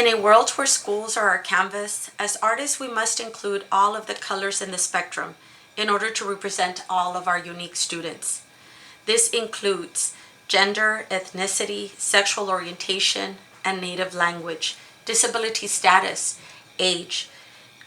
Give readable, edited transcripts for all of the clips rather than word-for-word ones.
In a world where schools are our canvas, as artists we must include all of the colors in the spectrum in order to represent all of our unique students. This includes gender, ethnicity, sexual orientation, and native language, disability status, age.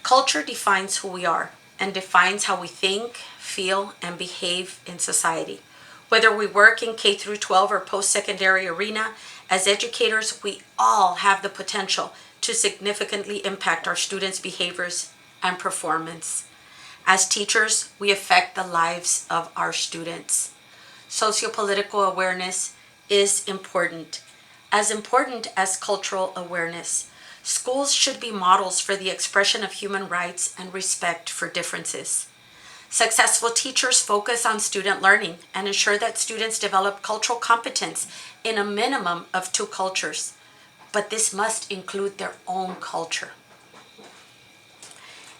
Culture defines who we are and defines how we think, feel, and behave in society. Whether we work in K through 12 or post-secondary arena, as educators, we all have the potential to significantly impact our students' behaviors and performance. As teachers, we affect the lives of our students. Sociopolitical awareness is important as cultural awareness. Schools should be models for the expression of human rights and respect for differences. Successful teachers focus on student learning and ensure that students develop cultural competence in a minimum of 2 cultures, but this must include their own culture.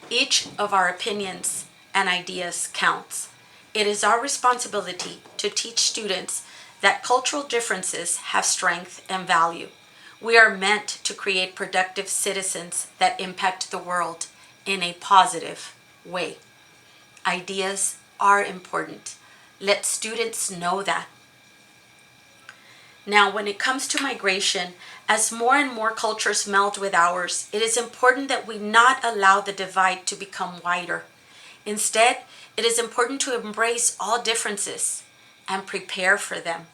Each of our opinions and ideas counts. It is our responsibility to teach students that cultural differences have strength and value. We are meant to create productive citizens that impact the world in a positive way. Ideas are important. Let students know that. Now, when it comes to migration, as more and more cultures meld with ours, it is important that we not allow the divide to become wider. Instead, it is important to embrace all differences and prepare for them.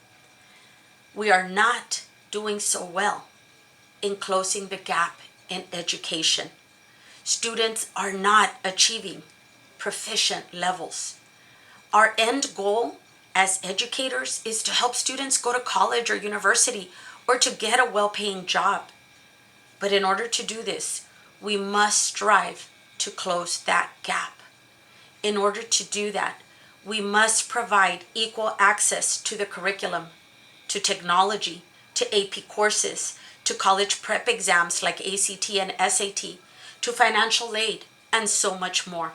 We are not doing so well in closing the gap in education. Students are not achieving proficient levels. Our end goal as educators is to help students go to college or university or to get a well-paying job. But in order to do this, we must strive to close that gap. In order to do that, we must provide equal access to the curriculum, to technology, to AP courses, to college prep exams like ACT and SAT, to financial aid, and so much more.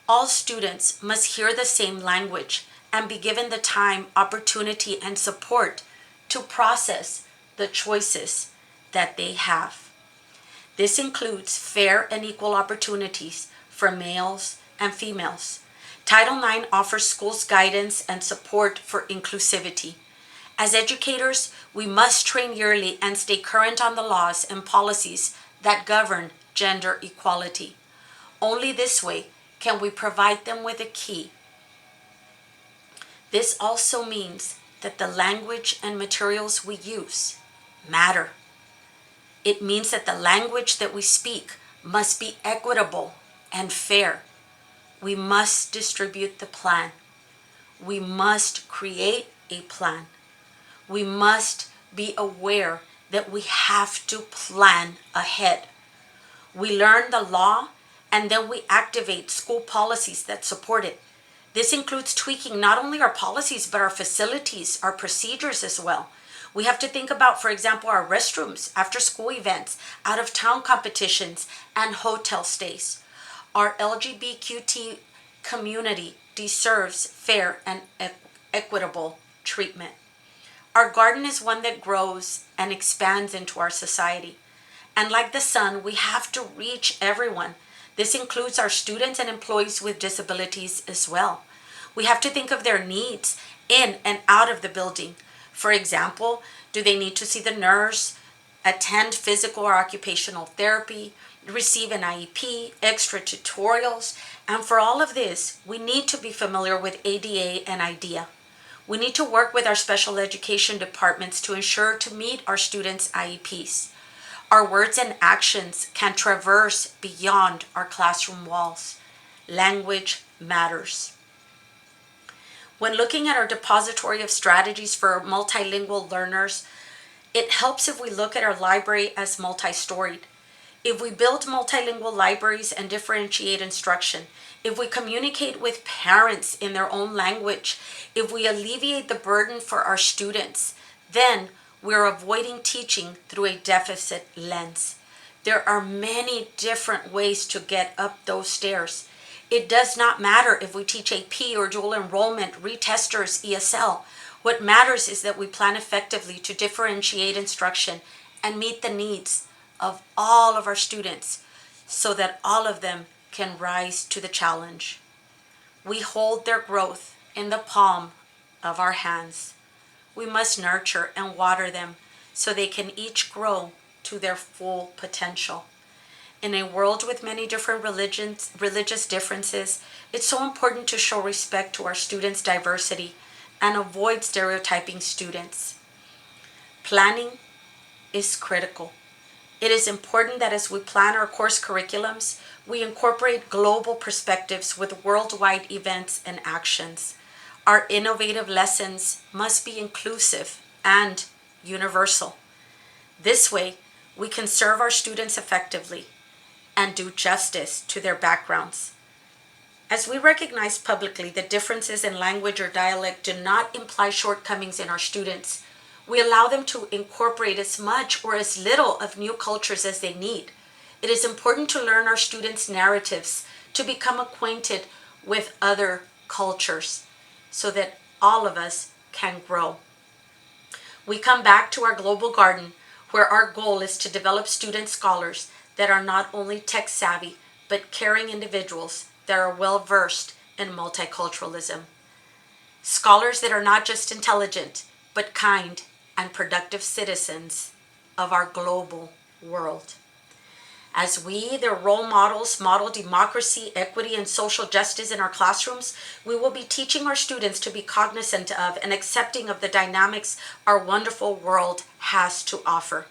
All students must hear the same language and be given the time, opportunity, and support to process the choices that they have. This includes fair and equal opportunities for males and females. Title IX offers schools guidance and support for inclusivity. As educators, we must train yearly and stay current on the laws and policies that govern gender equality. Only this way can we provide them with a key. This also means that the language and materials we use matter. It means that the language that we speak must be equitable and fair. We must distribute the plan. We must create a plan. We must be aware that we have to plan ahead. We learn the law and then we activate school policies that support it. This includes tweaking not only our policies, but our facilities, our procedures as well. We have to think about, for example, our restrooms, after school events, out of town competitions, and hotel stays. Our LGBTQ community deserves fair and equitable treatment. Our garden is one that grows and expands into our society. And like the sun, we have to reach everyone. This includes our students and employees with disabilities as well. We have to think of their needs in and out of the building. For example, do they need to see the nurse, attend physical or occupational therapy, receive an IEP, extra tutorials? And for all of this, we need to be familiar with ADA and IDEA. We need to work with our special education departments to ensure to meet our students' IEPs. Our words and actions can traverse beyond our classroom walls. Language matters. When looking at our depository of strategies for multilingual learners, it helps if we look at our library as multi-storied. If we build multilingual libraries and differentiate instruction, if we communicate with parents in their own language, if we alleviate the burden for our students, then we're avoiding teaching through a deficit lens. There are many different ways to get up those stairs. It does not matter if we teach AP or dual enrollment, retesters, ESL. What matters is that we plan effectively to differentiate instruction and meet the needs of all of our students so that all of them can rise to the challenge. We hold their growth in the palm of our hands. We must nurture and water them so they can each grow to their full potential. In a world with many different religious differences, it's so important to show respect to our students' diversity and avoid stereotyping students. Planning is critical. It is important that as we plan our course curriculums, we incorporate global perspectives with worldwide events and actions. Our innovative lessons must be inclusive and universal. This way, we can serve our students effectively and do justice to their backgrounds. As we recognize publicly that differences in language or dialect do not imply shortcomings in our students, we allow them to incorporate as much or as little of new cultures as they need. It is important to learn our students' narratives, to become acquainted with other cultures, so that all of us can grow. We come back to our global garden, where our goal is to develop student scholars that are not only tech savvy, but caring individuals that are well versed in multiculturalism. Scholars that are not just intelligent, but kind and productive citizens of our global world. As we, their role models, model democracy, equity, and social justice in our classrooms, we will be teaching our students to be cognizant of and accepting of the dynamics our wonderful world has to offer.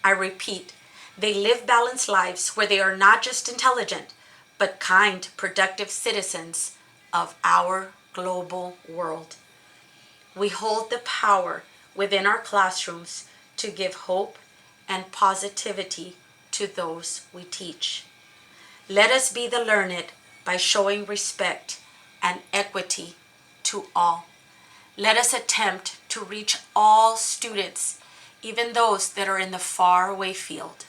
I repeat, they live balanced lives where they are not just intelligent, but kind, productive citizens of our global world. We hold the power within our classrooms to give hope and positivity to those we teach. Let us be the learned by showing respect and equity to all. Let us attempt to reach all students, even those that are in the faraway field.